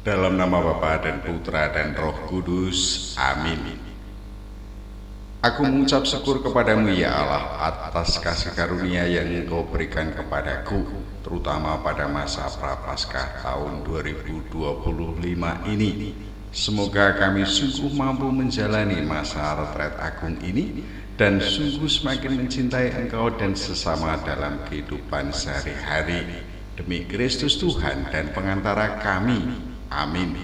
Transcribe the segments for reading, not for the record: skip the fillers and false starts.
Dalam nama Bapa dan Putra dan Roh Kudus. Amin. Aku mengucap syukur kepadamu ya Allah atas kasih karunia yang Engkau berikan kepadaku, terutama pada masa Prapaskah tahun 2025 ini. Semoga kami sungguh mampu menjalani masa retret agung ini dan sungguh semakin mencintai Engkau dan sesama dalam kehidupan sehari-hari. Demi Kristus Tuhan dan pengantara kami. Amin.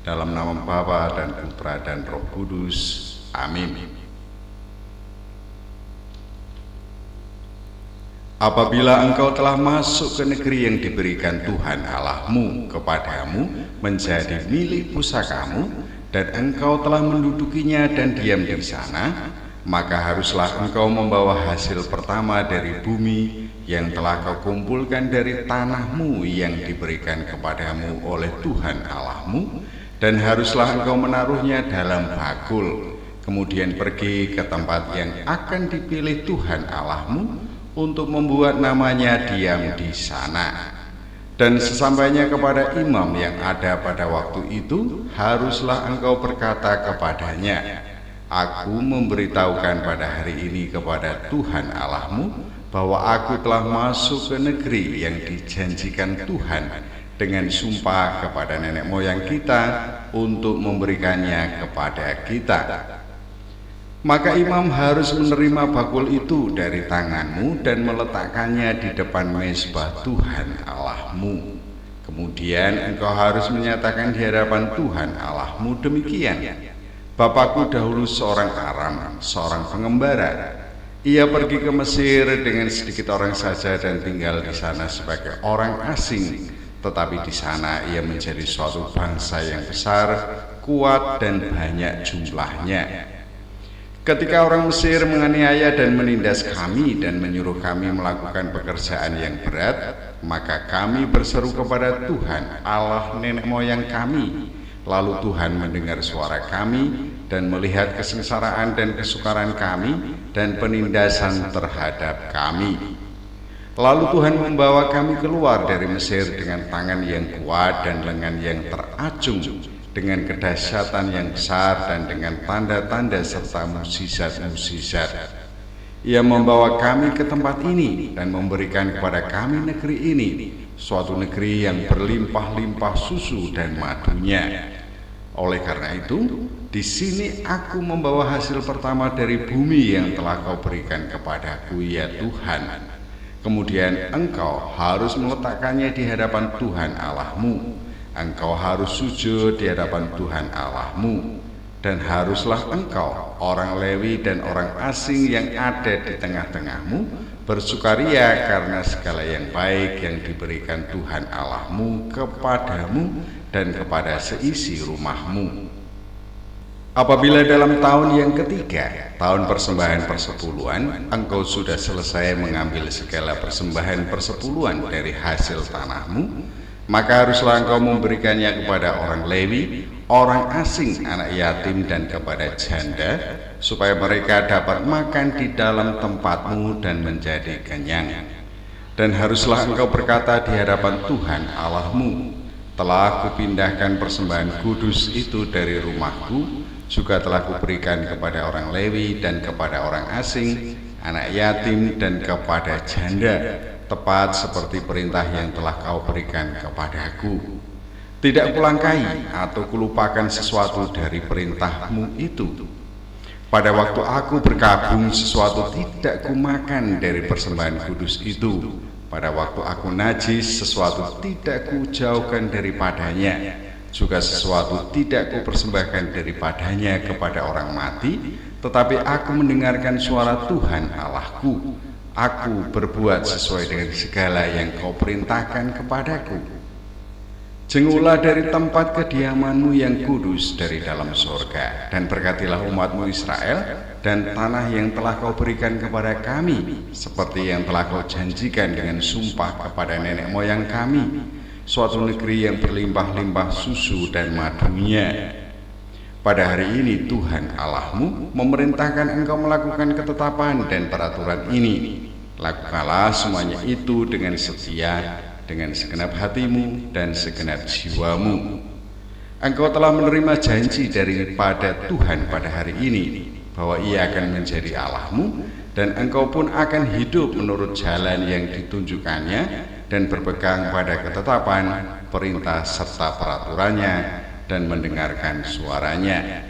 Dalam nama Bapa dan Putra dan Roh Kudus. Amin. Apabila engkau telah masuk ke negeri yang diberikan Tuhan Allahmu kepadamu menjadi milik pusakamu, dan engkau telah mendudukinya dan diam di sana, maka haruslah engkau membawa hasil pertama dari bumi yang telah kau kumpulkan dari tanahmu yang diberikan kepadamu oleh Tuhan Allahmu, dan haruslah engkau menaruhnya dalam bakul, kemudian pergi ke tempat yang akan dipilih Tuhan Allahmu untuk membuat namanya diam di sana. Dan sesampainya kepada imam yang ada pada waktu itu, haruslah engkau berkata kepadanya, Aku memberitahukan pada hari ini kepada Tuhan Allahmu bahwa aku telah masuk ke negeri yang dijanjikan Tuhan dengan sumpah kepada nenek moyang kita untuk memberikannya kepada kita. Maka imam harus menerima bakul itu dari tanganmu dan meletakkannya di depan mezbah Tuhan Allahmu. Kemudian engkau harus menyatakan di hadapan Tuhan Allahmu demikian, Bapakku dahulu seorang Aram, seorang pengembara. Ia pergi ke Mesir dengan sedikit orang saja dan tinggal di sana sebagai orang asing. Tetapi di sana ia menjadi suatu bangsa yang besar, kuat dan banyak jumlahnya. Ketika orang Mesir menganiaya dan menindas kami dan menyuruh kami melakukan pekerjaan yang berat, maka kami berseru kepada Tuhan Allah nenek moyang kami. Lalu Tuhan mendengar suara kami dan melihat kesengsaraan dan kesukaran kami dan penindasan terhadap kami. Lalu Tuhan membawa kami keluar dari Mesir dengan tangan yang kuat dan lengan yang teracung, dengan kedahsyatan yang besar dan dengan tanda-tanda serta mukjizat-mukjizat. Ia membawa kami ke tempat ini dan memberikan kepada kami negeri ini, suatu negeri yang berlimpah-limpah susu dan madunya. Oleh karena itu, di sini aku membawa hasil pertama dari bumi yang telah kau berikan kepadaku ya Tuhan. Kemudian engkau harus meletakkannya di hadapan Tuhan Allahmu. Engkau harus sujud di hadapan Tuhan Allahmu. Dan haruslah engkau, orang Lewi dan orang asing yang ada di tengah-tengahmu, bersukaria karena segala yang baik yang diberikan Tuhan Allahmu kepadamu dan kepada seisi rumahmu. Apabila dalam tahun yang ketiga, tahun persembahan persepuluhan, engkau sudah selesai mengambil segala persembahan persepuluhan dari hasil tanahmu, maka haruslah engkau memberikannya kepada orang Lewi, orang asing, anak yatim dan kepada janda, supaya mereka dapat makan di dalam tempatmu dan menjadi kenyang. Dan haruslah engkau berkata di hadapan Tuhan Allahmu, telah kupindahkan persembahan kudus itu dari rumahku, juga telah kuberikan kepada orang Lewi dan kepada orang asing, anak yatim dan kepada janda, tepat seperti perintah yang telah kau berikan kepadaku. Tidak kulangkai atau kulupakan sesuatu dari perintahmu itu. Pada waktu aku berkabung, sesuatu tidak kumakan dari persembahan kudus itu. Pada waktu aku najis, sesuatu tidak kujauhkan daripadanya. Juga sesuatu tidak kupersembahkan daripadanya kepada orang mati, tetapi aku mendengarkan suara Tuhan Allahku. Aku berbuat sesuai dengan segala yang kau perintahkan kepadaku. Jengulah dari tempat kediamanmu yang kudus dari dalam surga, dan berkatilah umatmu Israel dan tanah yang telah kau berikan kepada kami, seperti yang telah kau janjikan dengan sumpah kepada nenek moyang kami, suatu negeri yang berlimpah-limpah susu dan madunya. Pada hari ini Tuhan Allahmu memerintahkan engkau melakukan ketetapan dan peraturan ini. Lakukanlah semuanya itu dengan setia, dengan segenap hatimu dan segenap jiwamu. Engkau telah menerima janji daripada Tuhan pada hari ini, bahwa Ia akan menjadi Allahmu, dan engkau pun akan hidup menurut jalan yang ditunjukkannya, dan berpegang pada ketetapan, perintah, serta peraturannya, dan mendengarkan suaranya.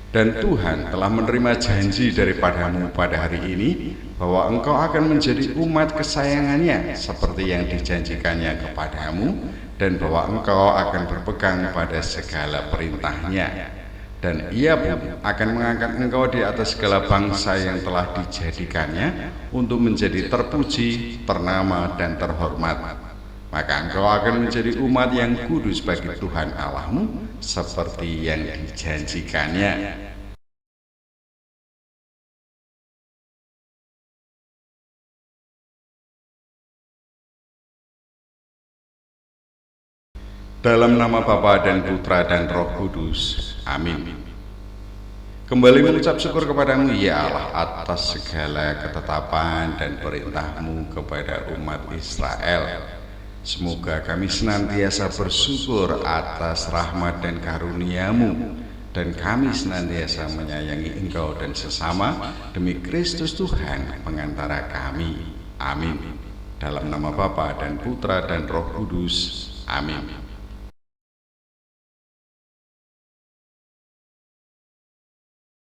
Dan Tuhan telah menerima janji daripadamu pada hari ini, bahwa engkau akan menjadi umat kesayangannya seperti yang dijanjikannya kepadamu, dan bahwa engkau akan berpegang pada segala perintahnya. Dan Ia pun akan mengangkat engkau di atas segala bangsa yang telah dijadikannya untuk menjadi terpuji, ternama, dan terhormat. Maka engkau akan menjadi umat yang kudus bagi Tuhan Allahmu, seperti yang dijanjikannya. Dalam nama Bapa dan Putra dan Roh Kudus. Amin. Kembali mengucap syukur kepadamu ya Allah atas segala ketetapan dan perintahmu kepada umat Israel. Semoga kami senantiasa bersyukur atas rahmat dan karuniamu, dan kami senantiasa menyayangi Engkau dan sesama demi Kristus Tuhan pengantara kami. Amin. Dalam nama Bapa dan Putra dan Roh Kudus. Amin.